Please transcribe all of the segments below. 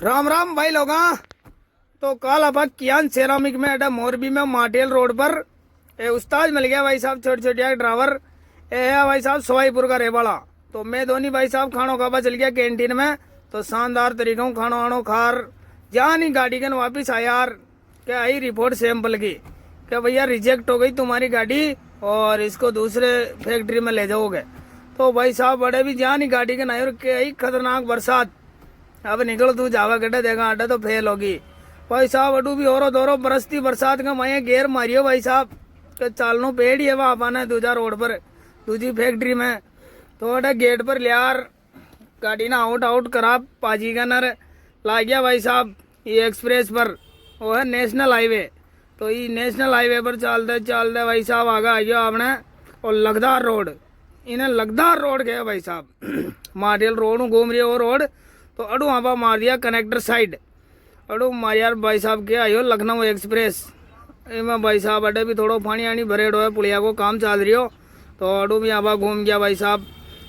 राम राम भाई लोगा। तो कल अब कियान सेरामिक में अड्डा मोरबी में माटेल रोड पर उस्ताद मिल गया भाई साहब, छोटे छोटे ड्राइवर है भाई साहब, सवाईपुर का रेवाड़ा। तो मैं दोनों भाई साहब खानों खाबा चल गया कैंटीन में। तो शानदार तरीकों खानो आनो खार जहाँ नहीं गाड़ी के वापिस आया यार, क्या आई रिपोर्ट सैंपल की क्या भैया रिजेक्ट हो गई तुम्हारी गाड़ी और इसको दूसरे फैक्ट्री में ले जाओगे। तो भाई साहब बड़े भी जहाँ नहीं गाड़ी के ना और क्या आई खतरनाक बरसात। अब निकल तू जावा गड्ढा देगा अड्डा तो फेल होगी भाई साहब। अडू भी औरो दोरो बरसती बरसात का मैं गेर मारियो भाई साहब के चालनो पेड़ ही है वहाँ पाना दूजा रोड पर दूजी फैक्ट्री में। तो अड्डा गेट पर लियार गाड़ी ना आउट आउट करा पाजी का नर ला गया भाई साहब ये एक्सप्रेस पर, वो है नेशनल हाईवे। तो ये नेशनल हाईवे पर चलते भाई साहब आगे आ गया आपने और लगदार रोड, इन्हें लगदार रोड गया भाई साहब मारियल रोड घूम रही है वो रोड। तो अडू वहाँ मार दिया कनेक्टर साइड, अडू मार यार भाई साहब के आयो लखनऊ एक्सप्रेस। इनमें भाई साहब अड्डे भी थोड़ा पानी आनी भरेड हो पुलिया को काम चल रही हो। तो अडू भी यहाँ घूम गया भाई साहब।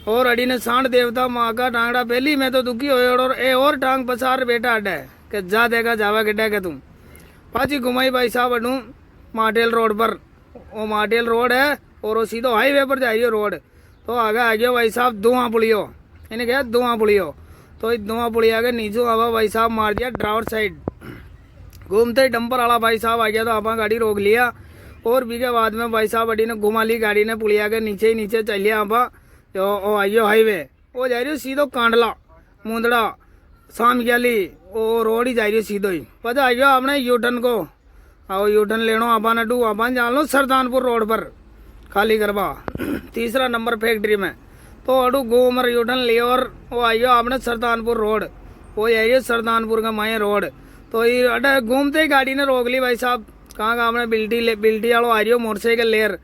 और अड़ी ने सांड देवता माँ का टांगड़ा पहली मैं तो दुखी हो और ए और टांग पसार बेटा अड्डा है कि जा देगा जावा गड्ढा के तुम पाची घुमाई भाई साहब अडू माटेल रोड पर। वो माटेल रोड है और वो सीधो हाईवे पर जाइए रोड। तो आगे आ गया भाई साहब धुआं पुलियो, इन्हें क्या धुआं पुलियो। तो इस धुआं पुलिया के नीचे हवा भाई साहब मार दिया ड्राइवर साइड। घूमते ही डंपर वाला भाई साहब आ गया तो आपा गाड़ी रोक लिया और भी के बाद में भाई साहब अड़ी ने घुमा ली गाड़ी ने पुलिया के नीचे ही नीचे चल लिया आपा। जो ओ आइयो हाईवे वो जा रही हो सीधो कांडला मुंदड़ा शाम गली वो रोड ही जा रही हो सीधो ही पता आ गया आपने यूटर्न को। आओ यूटर्न लेनो आपा ने डू आपा जान लो सरदानपुर रोड पर खाली करवा तीसरा नंबर फैक्ट्री में। तो अडू घूमर यूटर्न लियो और वो आइयो आपने सरदानपुर रोड, वो आइयो सरदानपुर का माए रोड। तो ये अड्डा घूमते ही गाड़ी ने रोक ली भाई साहब। कहाँ का आपने बिल्टी वालों आ रही हो मोटरसाइकिल लेर।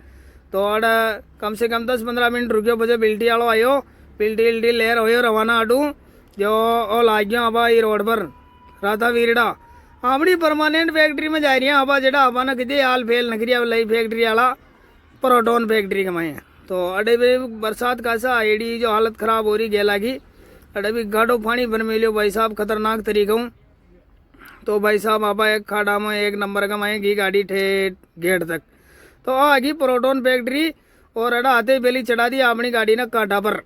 तो अड्डा कम से कम 10-15 मिनट रुकियो बजे बिल्टी वालों आयो बिल्टी लेर हो रवाना अडू जो ओ लाग गया आपा ये रोड पर राधा वीरड़ा अपनी परमानेंट फैक्ट्री में जा रही है आपा जेड़ा आपा ने कितने हाल फेल नगरिया लई फैक्ट्री वाला प्रोटोन फैक्ट्री के माए। तो अडे भी बरसात का सा एडी जो हालत खराब हो रही गेला की अडे भी गाढ़ो पानी बन मिलो भाई साहब खतरनाक तरीकों। तो भाई साहब आपा एक खाड़ा में एक नंबर का माए घी गाड़ी ठेठ गेट तक। तो आ गई प्रोटोन फैक्ट्री और अड़ा आते ही पहली चढ़ा दी अपनी गाड़ी ने कांटा पर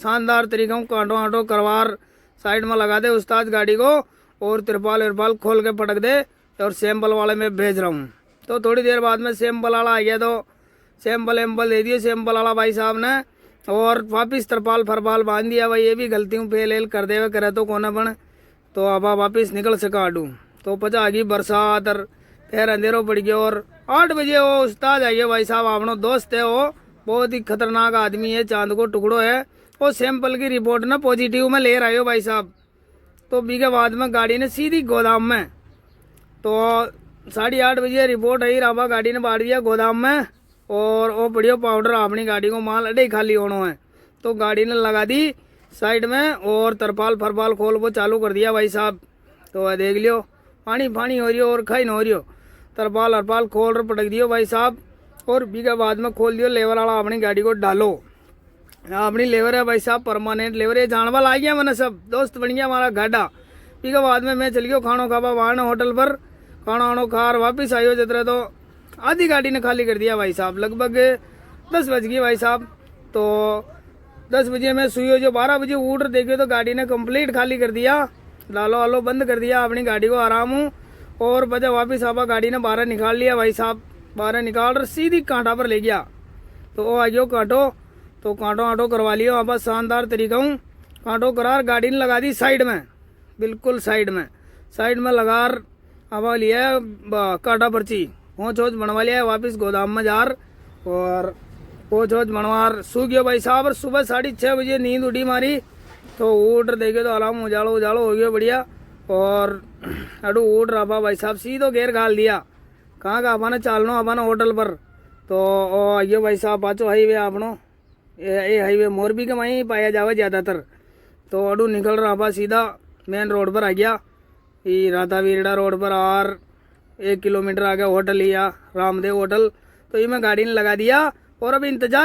शानदार तरीकों कांटो आटो करवार साइड में लगा दे उस्ताद गाड़ी को और तिरपाल विरपाल खोल के पटक दे और सैंपल वाले में भेज रहा हूँ। तो थोड़ी देर बाद में सैंपल वाला आ गया तो सैंपल एम्पल दे दिए सैंपल वाला भाई साहब ने और वापिस तरपाल फरपाल बांध दिया। भाई ये भी गलतियों फेल कर दे करे तो कोना बन। तो अब वापिस निकल सका आडू। तो पचा आ गई बरसात और फिर अंधेरों पड़ गया और 8 बजे वो उस्ताद आइए भाई साहब अपना दोस्त है, वो बहुत ही खतरनाक आदमी है, चांद को टुकड़ो है। वो सैंपल की रिपोर्ट ना पॉजिटिव में ले रहे हो भाई साहब। तो बी के बाद में गाड़ी ने सीधी गोदाम में। तो 8:30 बजे रिपोर्ट आई राबा गाड़ी ने बांट दिया गोदाम में और वो पड़ियो पाउडर अपनी गाड़ी को माल अड्डे खाली होना है। तो गाड़ी ने लगा दी साइड में और तरपाल फरपाल खोल वो चालू कर दिया भाई साहब। तो देख लियो पानी पानी हो रही हो और खाई न हो रही हो। तरपाल हरपाल खोल कर पटक दियो भाई साहब और बीघा बाद में खोल दियो लेवर वाला अपनी गाड़ी को डालो। अपनी लेवर है भाई साहब परमानेंट लेवर है जानवा ला गया मैंने सब दोस्त बन गया हमारा गाड़ा। बीघा बाद में मैं चल गया खानो खाबा वहाँ होटल पर खाना वानो खार वापिस आयो जतरे तो आधी गाड़ी ने खाली कर दिया भाई साहब। लगभग 10 बज गई भाई साहब। तो 10 बजे मैं सुइयो जो 12 बजे उठ देखियो तो गाड़ी ने कंप्लीट खाली कर दिया, लालो आलो बंद कर दिया अपनी गाड़ी को आराम हूँ। और बजा वापिस आपा गाड़ी ने बाहर निकाल लिया भाई साहब, बाहर निकाल कर सीधी कांटा पर ले गया। तो वो आ गयो कांटो, तो कांटो आटो करवा लियो आपा शानदार तरीका हूँ। कांटो करार गाड़ी ने लगा दी साइड में, बिल्कुल साइड में लगार आपा लिया कांटा पर्ची पहुँच बनवा लिया वापिस गोदाम में जार और पहुँच बनवार सू गयो भाई साहब। और सुबह 6:30 बजे नींद उठी मारी तो उठ देखे तो अलार्म उजालो हो गया बढ़िया। और अडू उठ रहा भाई साहब सीधो घेर घाल दिया कहाँ का अपना चालनो अपना होटल पर। तो आइए भाई साहब पाचो हाईवे आपनो ये हाईवे मोरबी के वहीं पाया जावे ज़्यादातर। तो अडू निकल रहा सीधा मेन रोड पर आ गया ये राधा वीरड़ा रोड पर और 1 किलोमीटर आगे होटल लिया रामदेव होटल। तो ये मैं गाड़ी ने लगा दिया और अब इंतजार